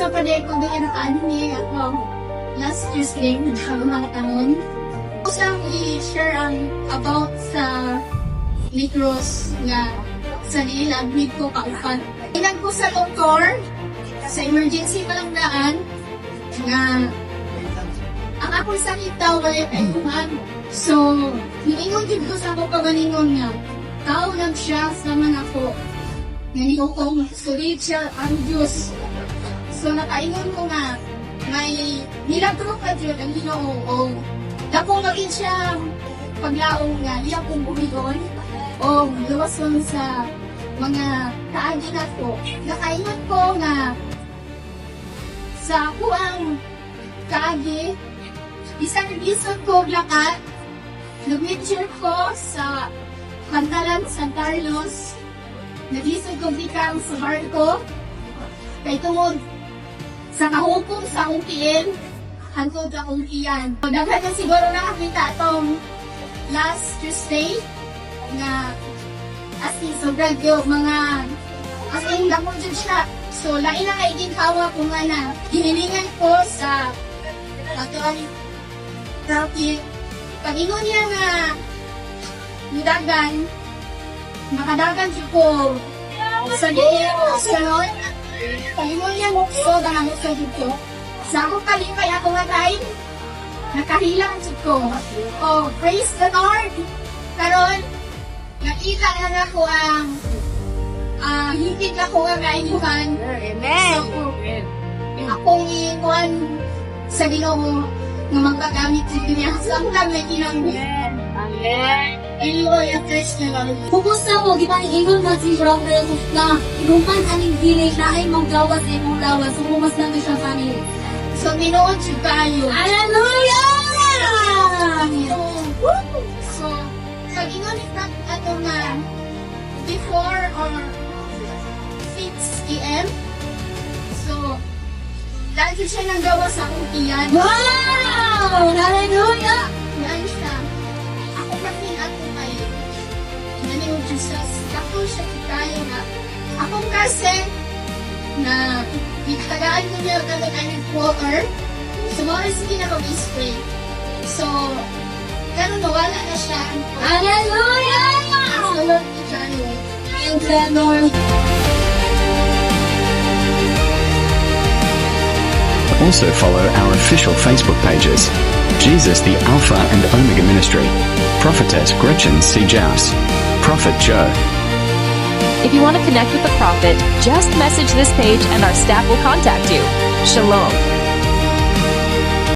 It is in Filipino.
sa pwede kung doon nakaano niya ako last Tuesday, mga taon. Gusto lang i-share ang about sa Negros nga sa nilang need ko kaupan. Inan ko sa doktor, sa emergency pa lang daan, nga ang akong sakit daw wala kayuhan. So, niingon din ko sa ako kagalingon nga, tao lang siya sa mga ako. Ngayon ko, sulit siya ang Diyos. So, nakaingon ko nga, may nilagro ka dyan ang Ginoo o dakong maging siya paglaong nga iyang kong bumigon o luwason sa mga kaagi na ko. Nakaingon ko nga sa kuang kaagi, isang gisod ko lakat, nag-venture ko sa Pantalan, San Carlos, nag-isod ko bikang sa barko, kay tungod sa kahukom sa akong tiil, hantod akong iyan. Daghan na siguro nakakita itong last Tuesday nga as in sobrang yung mga as in damo dyan siya. So lain na nga iginhawa ko nga na hinilingan ko sa patuan traffic. Pag-ingon niya nga nidagan, makadagan siya ko sa diya sa noon. Pag-ingon niya mo so dahil sa dito. Sa ako kalipay ako nga time, nakahilang siya ko. Oh, praise the Lord! Karon, nakita na nga ko ang higit na ko nga kainuhan. Amen. So, akong iikuan sa Ginoo nga magpagamit sa niya. So, ako lang may kinangin. Amen. Anyway, ang first na lang. Pupusta mo, gipang-ingon na si Robert na inuman aning dili na ay mong gawas ay mong lawas. Umumas lang na siya family. So, tinuod siya tayo. Hallelujah! So, pag-ingon ito ato nga before or 6 a.m. So, dahil siya nang gawa sa akong tiyan. Wow! Hallelujah! Yan siya. Ako kasi ato kayo. Naniyong Jesus. Ako siya tayo na. Akong kasi na itagaan ko niya ang water. So, mga sige na mag-spray. So, ganun nawala na siya. Hallelujah! So, Lord, i-channel. Thank you, Lord. Also follow our official Facebook pages. Jesus the Alpha and Omega Ministry. Prophetess Gretchen C. Jaus. Prophet Joe. If you want to connect with the prophet, just message this page and our staff will contact you. Shalom.